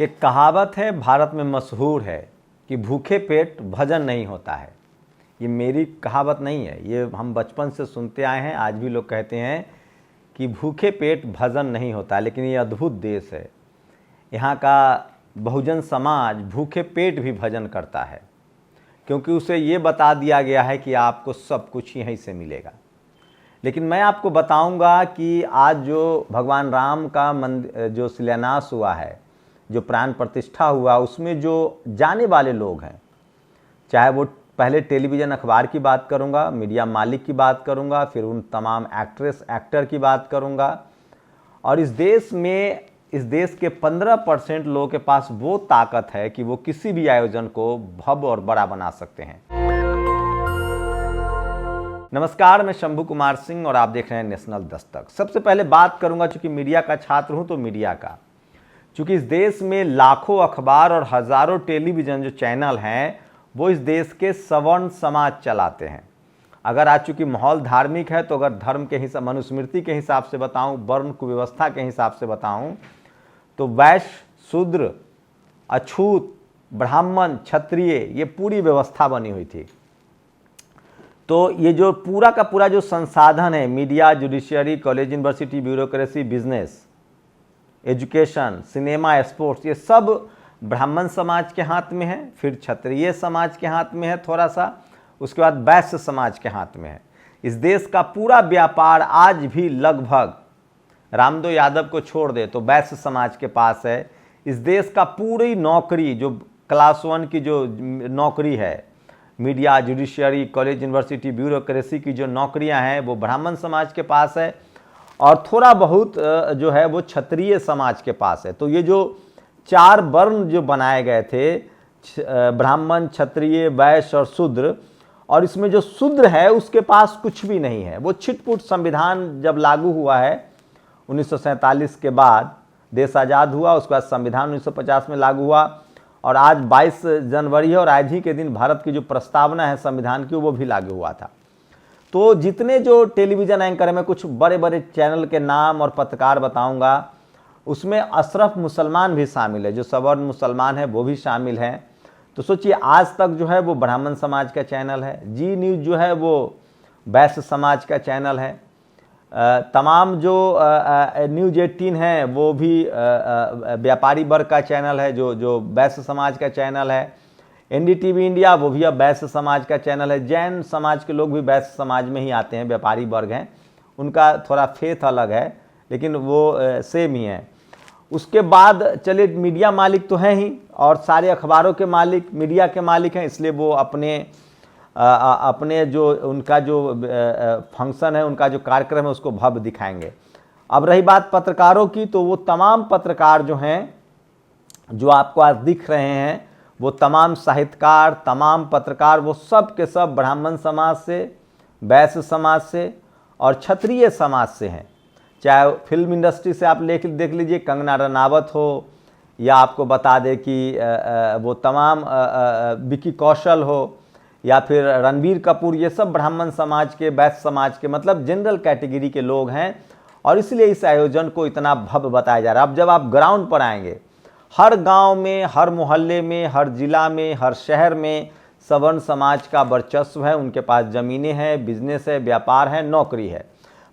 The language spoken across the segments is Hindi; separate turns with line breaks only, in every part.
एक कहावत है, भारत में मशहूर है कि भूखे पेट भजन नहीं होता है। ये मेरी कहावत नहीं है, ये हम बचपन से सुनते आए हैं। आज भी लोग कहते हैं कि भूखे पेट भजन नहीं होता, लेकिन ये अद्भुत देश है। यहाँ का बहुजन समाज भूखे पेट भी भजन करता है, क्योंकि उसे ये बता दिया गया है कि आपको सब कुछ यहीं से मिलेगा। लेकिन मैं आपको बताऊंगा कि आज जो भगवान राम का मंदिर जो शिलान्यास हुआ है, जो प्राण प्रतिष्ठा हुआ, उसमें जो जाने वाले लोग हैं, चाहे वो पहले टेलीविज़न अखबार की बात करूंगा, मीडिया मालिक की बात करूंगा, फिर उन तमाम एक्ट्रेस एक्टर की बात करूंगा। और इस देश के 15% लोगों के पास वो ताकत है कि वो किसी भी आयोजन को भव्य और बड़ा बना सकते हैं। नमस्कार, मैं शंभू कुमार सिंह और आप देख रहे हैं नेशनल दस्तक। सबसे पहले बात करूंगा, चूंकि मीडिया का छात्र हूं तो मीडिया का। चूंकि इस देश में लाखों अखबार और हजारों टेलीविज़न जो चैनल हैं, वो इस देश के सवर्ण समाज चलाते हैं। अगर आज चूंकि माहौल धार्मिक है, तो अगर धर्म के हिसाब, मनुस्मृति के हिसाब से बताऊं, वर्ण कुव्यवस्था के हिसाब से बताऊं, तो वैश्य, शूद्र, अछूत, ब्राह्मण, क्षत्रिय, ये पूरी व्यवस्था बनी हुई थी। तो ये जो पूरा का पूरा जो संसाधन है, media, judiciary, college, university, bureaucracy, business, education, cinema, sports, ये सब ब्राह्मण समाज के हाथ में है। फिर क्षत्रिय समाज के हाथ में है थोड़ा सा, उसके बाद वैश्य समाज के हाथ में है। इस देश का पूरा व्यापार आज भी लगभग, रामदेव यादव को छोड़ दे तो वैश्य समाज के पास है। इस देश का पूरी नौकरी, जो क्लास 1 की जो नौकरी है, media, judiciary, college, university, bureaucracy की जो नौकरियां हैं, वो ब्राह्मण समाज के पास है। और थोड़ा बहुत जो है वो क्षत्रिय समाज के पास है। तो ये जो 4 वर्ण जो बनाए गए थे, ब्राह्मण, क्षत्रिय, वैश्य और शूद्र, और इसमें जो शूद्र है उसके पास कुछ भी नहीं है। वो छिटपुट संविधान जब लागू हुआ है 1947 के बाद, देश आज़ाद हुआ, उसके बाद संविधान 1950 में लागू हुआ, और आज 22 जनवरी है और आज ही के दिन भारत की जो प्रस्तावना है संविधान की, वो भी लागू हुआ था। तो जितने जो टेलीविज़न एंकर हैं, मैं कुछ बड़े बड़े चैनल के नाम और पत्रकार बताऊंगा, उसमें अशरफ मुसलमान भी शामिल है, जो सवर्ण मुसलमान है वो भी शामिल हैं। तो सोचिए, आज तक जो है वो ब्राह्मण समाज का चैनल है, जी न्यूज़ जो है वो वैश्य समाज का चैनल है, तमाम जो न्यूज़ 18 है वो भी व्यापारी वर्ग का चैनल है, जो वैश्य समाज का चैनल है। एनडीटीवी इंडिया, वो भी अब वैश्य समाज का चैनल है। जैन समाज के लोग भी वैश्य समाज में ही आते हैं, व्यापारी वर्ग हैं, उनका थोड़ा फेथ अलग है, लेकिन वो सेम ही है। उसके बाद चलिए, मीडिया मालिक तो हैं ही, और सारे अखबारों के मालिक मीडिया के मालिक हैं, इसलिए वो अपने जो उनका जो फंक्शन है, उनका जो कार्यक्रम है, उसको भव्य दिखाएंगे। अब रही बात पत्रकारों की, तो वो तमाम पत्रकार जो हैं, जो आपको आज दिख रहे हैं, वो तमाम साहित्यकार, तमाम पत्रकार, वो सब के सब ब्राह्मण समाज से, वैश्य समाज से और क्षत्रिय समाज से हैं। चाहे फिल्म इंडस्ट्री से आप देख लीजिए, कंगना रनावत हो, या आपको बता दें कि वो तमाम विकी कौशल हो, या फिर रणबीर कपूर, ये सब ब्राह्मण समाज के, वैश्य समाज के, मतलब जनरल कैटेगरी के लोग हैं। और इसलिए इस आयोजन को इतना भव्य बताया जा रहा है। अब जब आप ग्राउंड पर आएंगे, हर गांव में, हर मोहल्ले में, हर जिला में, हर शहर में सवर्ण समाज का वर्चस्व है। उनके पास ज़मीनें हैं, बिजनेस है, व्यापार है, नौकरी है।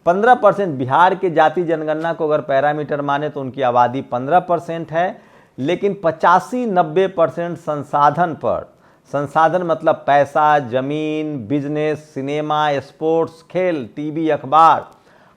15% बिहार के जाति जनगणना को अगर पैरामीटर माने तो उनकी आबादी 15% है, लेकिन 85-90% संसाधन पर, संसाधन मतलब पैसा, ज़मीन, बिजनेस, सिनेमा, स्पोर्ट्स, खेल, टीवी, अखबार,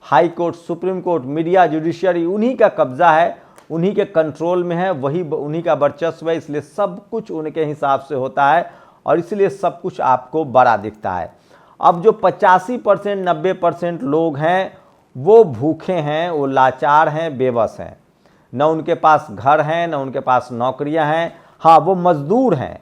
high court, supreme court, media, judiciary, उन्हीं का कब्जा है, उन्हीं के कंट्रोल में है, वही उन्हीं का वर्चस्व है। इसलिए सब कुछ उनके हिसाब से होता है, और इसलिए सब कुछ आपको बड़ा दिखता है। अब जो 85%, 90% लोग हैं, वो भूखे हैं, वो लाचार हैं, बेबस हैं। न उनके पास घर हैं, न उनके पास नौकरियां हैं। हाँ, वो मजदूर हैं,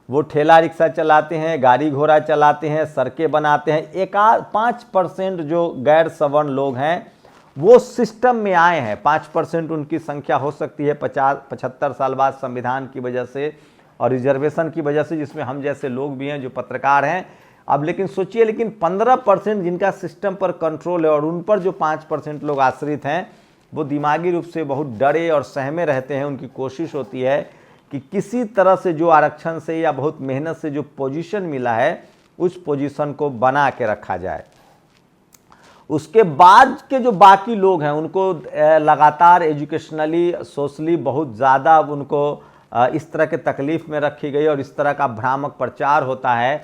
वो ठेला रिक्शा चलाते हैं, गाड़ी घोड़ा चलाते हैं, सड़कें बनाते हैं। 5% जो गैर सवर्ण लोग हैं, वो सिस्टम में आए हैं। 5% उनकी संख्या हो सकती है 50-75 साल बाद संविधान की वजह से और रिजर्वेशन की वजह से, जिसमें हम जैसे लोग भी हैं जो पत्रकार हैं। अब लेकिन सोचिए, लेकिन 15% जिनका सिस्टम पर कंट्रोल है और उन पर जो 5% लोग आश्रित हैं, वो दिमागी रूप से बहुत डरे और सहमे रहते हैं। उनकी कोशिश होती है कि किसी तरह से जो आरक्षण से या बहुत मेहनत से जो पोजीशन मिला है उस पोजीशन को बना के रखा जाए। उसके बाद के जो बाकी लोग हैं उनको लगातार एजुकेशनली सोशली बहुत ज़्यादा उनको इस तरह के तकलीफ़ में रखी गई और इस तरह का भ्रामक प्रचार होता है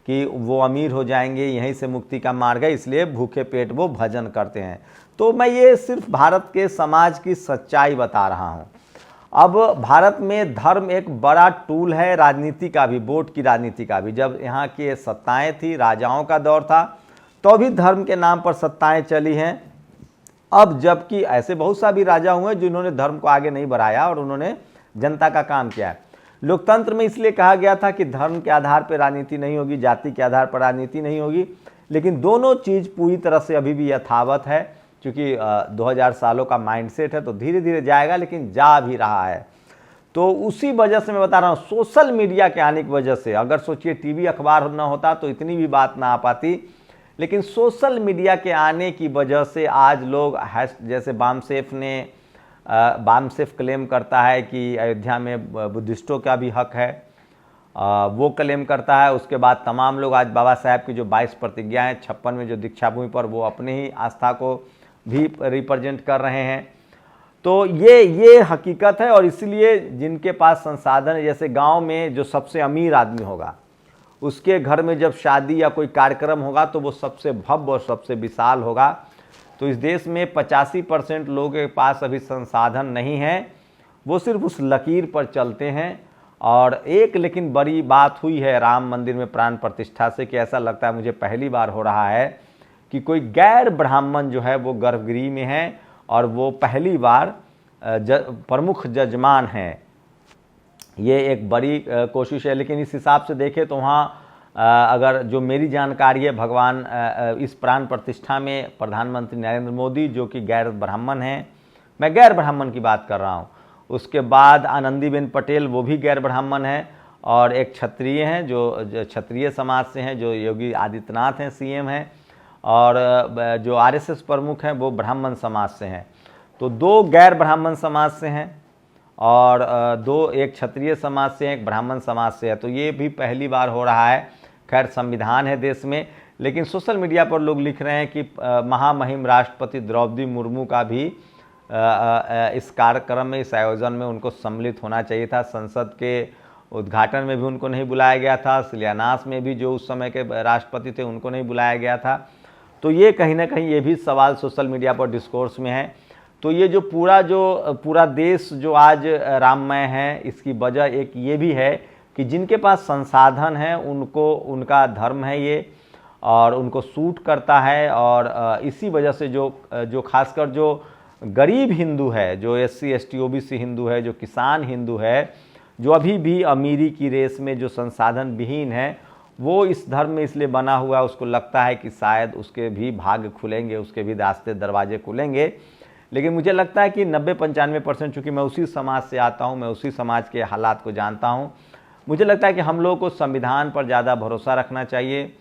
कि वो अमीर हो जाएंगे, यहीं से मुक्ति का मार्ग है, इसलिए भूखे पेट वो भजन करते हैं। तो मैं ये सिर्फ भारत के समाज की सच्चाई बता रहा हूँ। अब भारत में धर्म एक बड़ा टूल है राजनीति का भी, वोट की राजनीति का भी। जब यहाँ की सत्ताएं थी, राजाओं का दौर था, तो भी धर्म के नाम पर सत्ताएं चली हैं। अब जबकि ऐसे बहुत सा भी राजा हुए जिन्होंने धर्म को आगे नहीं बढ़ाया और उन्होंने जनता का काम किया है। लोकतंत्र में इसलिए कहा गया था कि धर्म के आधार पर राजनीति नहीं होगी, जाति के आधार पर राजनीति नहीं होगी, लेकिन दोनों चीज़ पूरी तरह से अभी भी यथावत है। क्योंकि 2000 सालों का माइंडसेट है तो धीरे धीरे जाएगा, लेकिन जा भी रहा है। तो उसी वजह से मैं बता रहा हूँ, सोशल मीडिया के आने की वजह से, अगर सोचिए टीवी अखबार ना होता तो इतनी भी बात ना आ पाती, लेकिन सोशल मीडिया के आने की वजह से आज लोग जैसे बामसेफ क्लेम करता है कि अयोध्या में बुद्धिस्टों का भी हक है, वो क्लेम करता है। उसके बाद तमाम लोग आज बाबा साहेब की जो 22 प्रतिज्ञाएं 56 में जो दीक्षा भूमि पर, वो अपने ही आस्था को भी रिप्रेजेंट कर रहे हैं। तो ये हकीकत है। और इसलिए जिनके पास संसाधन, जैसे गांव में जो सबसे अमीर आदमी होगा उसके घर में जब शादी या कोई कार्यक्रम होगा तो वो सबसे भव्य और सबसे विशाल होगा। तो इस देश में 85% लोगों के पास अभी संसाधन नहीं है, वो सिर्फ उस लकीर पर चलते हैं। और एक लेकिन बड़ी बात हुई है राम मंदिर में प्राण प्रतिष्ठा से, कि ऐसा लगता है मुझे पहली बार हो रहा है कि कोई गैर ब्राह्मण जो है वो गर्भगृह में है और वो पहली बार प्रमुख जजमान हैं। ये एक बड़ी कोशिश है। लेकिन इस हिसाब से देखें तो वहाँ अगर जो मेरी जानकारी है, भगवान इस प्राण प्रतिष्ठा में प्रधानमंत्री नरेंद्र मोदी जो कि गैर ब्राह्मण हैं, मैं गैर ब्राह्मण की बात कर रहा हूँ। उसके बाद आनंदीबेन पटेल, वो भी गैर ब्राह्मण हैं। और एक क्षत्रिय हैं जो क्षत्रिय समाज से हैं, जो योगी आदित्यनाथ हैं, सीएम हैं। और जो आरएसएस प्रमुख हैं वो ब्राह्मण समाज से हैं। तो 2 गैर ब्राह्मण समाज से हैं और 2 एक क्षत्रिय समाज से हैं, एक ब्राह्मण समाज से है। तो ये भी पहली बार हो रहा है। खैर संविधान है देश में, लेकिन सोशल मीडिया पर लोग लिख रहे हैं कि महामहिम राष्ट्रपति द्रौपदी मुर्मू का भी इस कार्यक्रम में, इस आयोजन में उनको सम्मिलित होना चाहिए था। संसद के उद्घाटन में भी उनको नहीं बुलाया गया था, शिलान्यास में भी जो उस समय के राष्ट्रपति थे उनको नहीं बुलाया गया था। तो ये कहीं ना कहीं ये भी सवाल सोशल मीडिया पर डिस्कोर्स में है। तो ये जो पूरा देश जो आज राममय है, इसकी वजह एक ये भी है कि जिनके पास संसाधन है उनको, उनका धर्म है ये और उनको सूट करता है। और इसी वजह से जो खासकर जो गरीब हिंदू है, जो SC ST OBC हिंदू है, जो किसान हिंदू है, जो अभी भी अमीरी की रेस में जो संसाधन विहीन है, वो इस धर्म में इसलिए बना हुआ है, उसको लगता है कि शायद उसके भी भाग्य खुलेंगे, उसके भी रास्ते दरवाजे खुलेंगे। लेकिन मुझे लगता है कि 90-95%, चूँकि मैं उसी समाज से आता हूँ, मैं उसी समाज के हालात को जानता हूँ, मुझे लगता है कि हम लोगों को संविधान पर ज़्यादा भरोसा रखना चाहिए।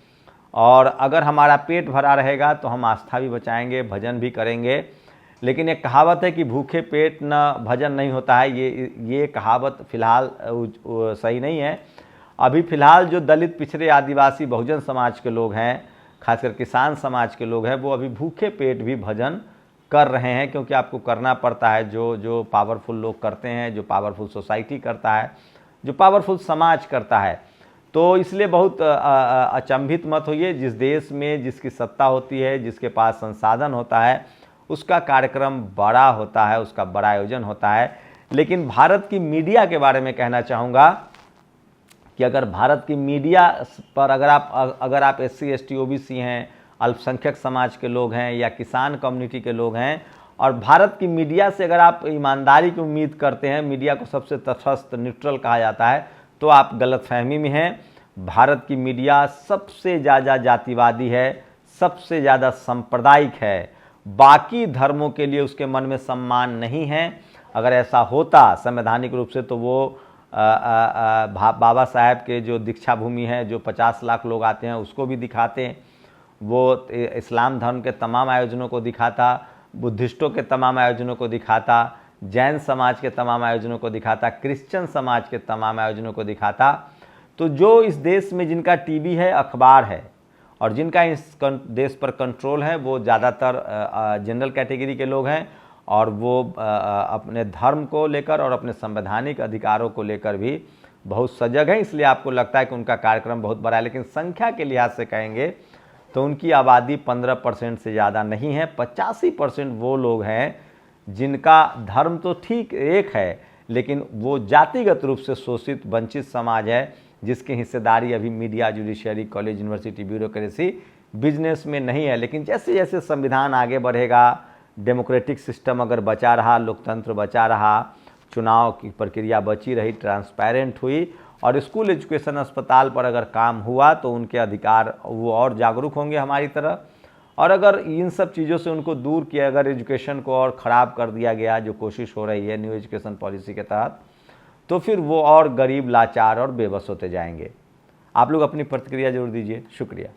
और अगर हमारा पेट भरा रहेगा तो हम आस्था भी बचाएंगे, भजन भी करेंगे। लेकिन एक कहावत है कि भूखे पेट न भजन नहीं होता है, ये कहावत फ़िलहाल सही नहीं है। अभी फ़िलहाल जो दलित, पिछड़े, आदिवासी, बहुजन समाज के लोग हैं, खासकर किसान समाज के लोग हैं, वो अभी भूखे पेट भी भजन कर रहे हैं, क्योंकि आपको करना पड़ता है। जो पावरफुल लोग करते हैं, जो पावरफुल सोसाइटी करता है, जो पावरफुल समाज करता है। तो इसलिए बहुत अचंभित मत होइए। जिस देश में जिसकी सत्ता होती है, जिसके पास संसाधन होता है, उसका कार्यक्रम बड़ा होता है, उसका बड़ा आयोजन होता है। लेकिन भारत की मीडिया के बारे में कहना चाहूँगा कि अगर भारत की मीडिया पर अगर आप SC ST OBC हैं, अल्पसंख्यक समाज के लोग हैं या किसान कम्युनिटी के लोग हैं, और भारत की मीडिया से अगर आप ईमानदारी की उम्मीद करते हैं, मीडिया को सबसे तटस्थ, न्यूट्रल कहा जाता है, तो आप गलतफहमी में हैं। भारत की मीडिया सबसे ज़्यादा जातिवादी है, सबसे ज़्यादा सांप्रदायिक है। बाकी धर्मों के लिए उसके मन में सम्मान नहीं है। अगर ऐसा होता संवैधानिक रूप से, तो वो बाबा साहेब के जो दीक्षा भूमि है, जो 50 लाख लोग आते हैं, उसको भी दिखाते, वो इस्लाम धर्म के तमाम आयोजनों को दिखाता, बुद्धिस्टों के तमाम आयोजनों को दिखाता, जैन समाज के तमाम आयोजनों को दिखाता, क्रिश्चियन समाज के तमाम आयोजनों को दिखाता। तो जो इस देश में जिनका टीवी है, अखबार है और जिनका इस देश पर कंट्रोल है, वो ज़्यादातर जनरल कैटेगरी के लोग हैं और वो अपने धर्म को लेकर और अपने संवैधानिक अधिकारों को लेकर भी बहुत सजग है। इसलिए आपको लगता है कि उनका कार्यक्रम बहुत बड़ा है, लेकिन संख्या के लिहाज से कहेंगे तो उनकी आबादी 15% से ज़्यादा नहीं है। 85% वो लोग हैं जिनका धर्म तो ठीक एक है, लेकिन वो जातिगत रूप से शोषित वंचित समाज है, जिसकी हिस्सेदारी अभी media, judiciary, college, university, bureaucracy, business में नहीं है। लेकिन जैसे जैसे संविधान आगे बढ़ेगा, डेमोक्रेटिक सिस्टम अगर बचा रहा, लोकतंत्र बचा रहा, चुनाव की प्रक्रिया बची रही, ट्रांसपेरेंट हुई और स्कूल, एजुकेशन, अस्पताल पर अगर काम हुआ तो उनके अधिकार वो और जागरूक होंगे हमारी तरह। और अगर इन सब चीज़ों से उनको दूर किया, अगर एजुकेशन को और ख़राब कर दिया गया, जो कोशिश हो रही है न्यू एजुकेशन पॉलिसी के तहत, तो फिर वो और गरीब, लाचार और बेबस होते जाएंगे। आप लोग अपनी प्रतिक्रिया जरूर दीजिए। शुक्रिया।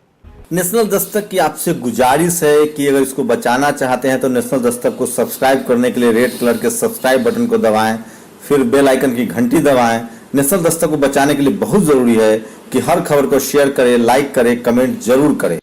नेशनल दस्तक की आपसे गुजारिश है कि अगर इसको बचाना चाहते हैं तो नेशनल दस्तक को सब्सक्राइब करने के लिए रेड कलर के सब्सक्राइब बटन को दबाएं, फिर बेल आइकन की घंटी दबाएं। नेशनल दस्तक को बचाने के लिए बहुत जरूरी है कि हर खबर को शेयर करें, लाइक करें, कमेंट जरूर करें।